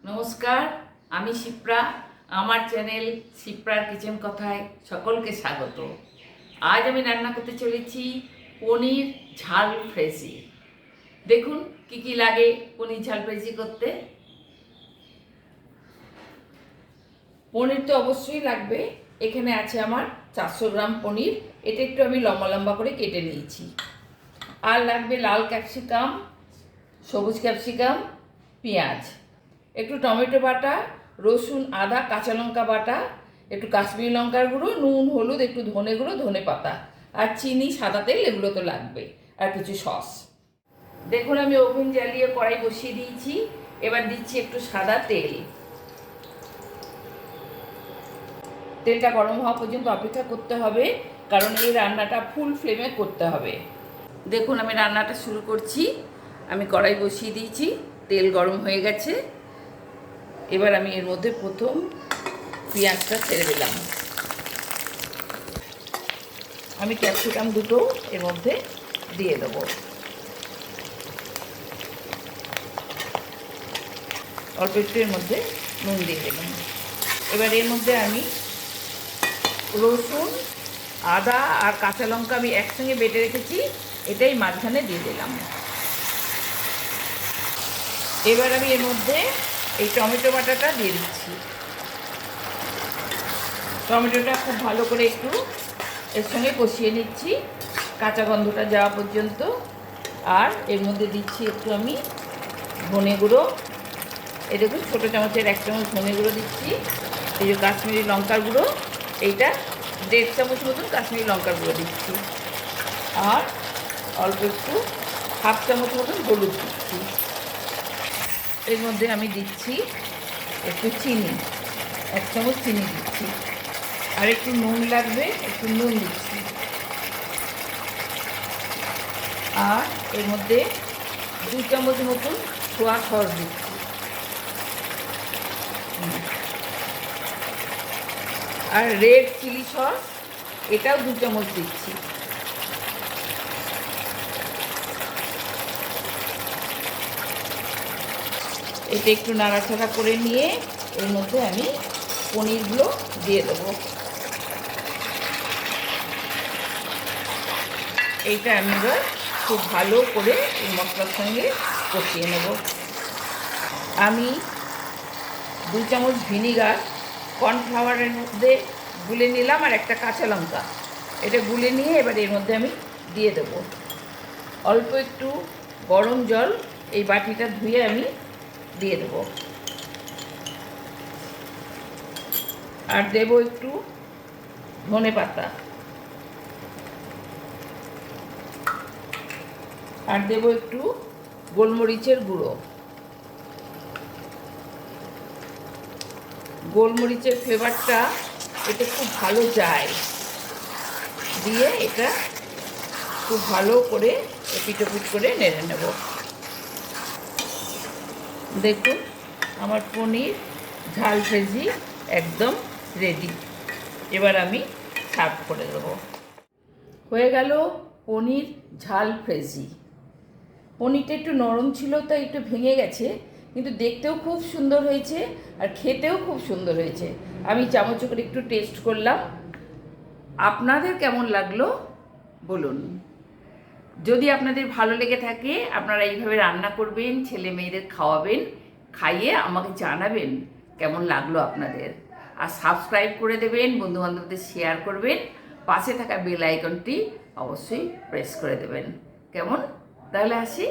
নমস্কার, আমি শিপ্রা। আমার চ্যানেল শিপ্রার কিচেন কথায় সকলকে স্বাগত। আজ আমি রান্না করতে চলেছি পনির ঝাল ফ্রেজি। দেখুন কি কি লাগে পনির ঝাল ফ্রেজি করতে। পনির তো অবশ্যই লাগবে। এখানে আছে আমার 400 গ্রাম পনির। এটা একটু আমি লম্বা লম্বা করে কেটে নিয়েছি। আর লাগবে লাল ক্যাপসিকাম, সবুজ ক্যাপসিকাম, পেঁয়াজ, একটু টমেটো বাটা, রসুন, আদা, কাঁচা লঙ্কা বাটা, একটু কাশ্মীরি লঙ্কার গুঁড়ো, নুন, হলুদ, একটু ধনে গুঁড়ো, ধনে পাতা, আর চিনি, সাদা তেল, এগুলো তো লাগবে, আর কিছু সস। দেখুন আমি ওভেন জ্বালিয়ে কড়াই বসিয়ে দিয়েছি। এবার দিচ্ছি একটু সাদা তেল। তেলটা গরম হওয়া পর্যন্ত অপেক্ষা করতে হবে, কারণ এই রান্নাটা ফুল ফ্লেমে করতে হবে। দেখুন আমি রান্নাটা শুরু করছি। আমি কড়াই বসিয়ে দিয়েছি, তেল গরম হয়ে গেছে। এবার আমি এর মধ্যে প্রথম পেঁয়াজটা ছেড়ে দিলাম। আমি ক্যাপসিকাম দুটো এর মধ্যে দিয়ে দেবো। অল্প একটু এর মধ্যে নুন দিয়ে দিলাম। এবার এর মধ্যে আমি রসুন, আদা আর কাঁচা লঙ্কা আমি একসঙ্গে বেটে রেখেছি, এটাই মাঝখানে দিয়ে দিলাম। এবার আমি এর মধ্যে এই টমেটো বাটাটা দিয়ে দিচ্ছি। টমেটোটা খুব ভালো করে একটু এর সঙ্গে কষিয়ে নিচ্ছি কাঁচা গন্ধটা যাওয়া পর্যন্ত। আর এর মধ্যে দিচ্ছি একটু আমি ধনে গুঁড়ো। এই দেখুন ছোটো চামচের 1 চামচ ধনে গুঁড়ো দিচ্ছি। এই যে কাশ্মীরি লঙ্কার গুঁড়ো, এইটা 1.5 চামচ মতন কাশ্মীরি লঙ্কার গুঁড়ো দিচ্ছি। আর অল্প একটু 1/2 চামচ মতন হলুদ দিচ্ছি। এর মধ্যে আমি দিচ্ছি একটু চিনি, 1 চামচ চিনি দিচ্ছি। আর একটু নুন লাগবে, একটু নুন দিচ্ছি। আর এর মধ্যে 2 চামচ মতন সোয়া সস দিচ্ছি। আর রেড চিলি সস, এটাও 2 চামচ দিচ্ছি। এটা একটু নাড়াচাড়া করে নিয়ে এর মধ্যে আমি পনিরগুলো দিয়ে দেবো। এইটা আমি এবার খুব ভালো করে এই মশলার সঙ্গে কষিয়ে নেব। আমি 2 চামচ ভিনিগার কর্নফ্লাওয়ারের মধ্যে গুলে নিলাম, আর একটা কাঁচা লঙ্কা, এটা গুলে নিয়ে এবার এর মধ্যে আমি দিয়ে দেব। অল্প একটু গরম জল এই বাটিটা ধুয়ে আমি দিয়ে দেব। আর দেব একটু ধনে পাতা, আর দেব একটু গোলমরিচের গুঁড়ো। গোলমরিচের ফ্লেভারটা এতে খুব ভালো যায়। দিয়ে এটা খুব ভালো করে এপিটোপিট করে নেড়ে নেব। দেখুন আমার পনির ঝাল ফ্রেজি একদম রেডি। এবার আমি সার্ভ করে দেবো। হয়ে গেল পনির ঝাল ফ্রেজি। পনিরটা একটু নরম ছিল তাই একটু ভেঙে গেছে, কিন্তু দেখতেও খুব সুন্দর হয়েছে আর খেতেও খুব সুন্দর হয়েছে। আমি চামচ করে একটু টেস্ট করলাম। আপনাদের কেমন লাগলো বলুন। যদি আপনাদের ভালো লেগে থাকে আপনারা এইভাবে রান্না করবেন, ছেলে মেয়েদের খাওয়াবেন, খাইয়ে আমাকে জানাবেন কেমন লাগলো আপনাদের। আর সাবস্ক্রাইব করে দেবেন, বন্ধুবান্ধবদের শেয়ার করবেন, পাশে থাকা বেল আইকনটি অবশ্যই প্রেস করে দেবেন। কেমন? তাহলে আসি।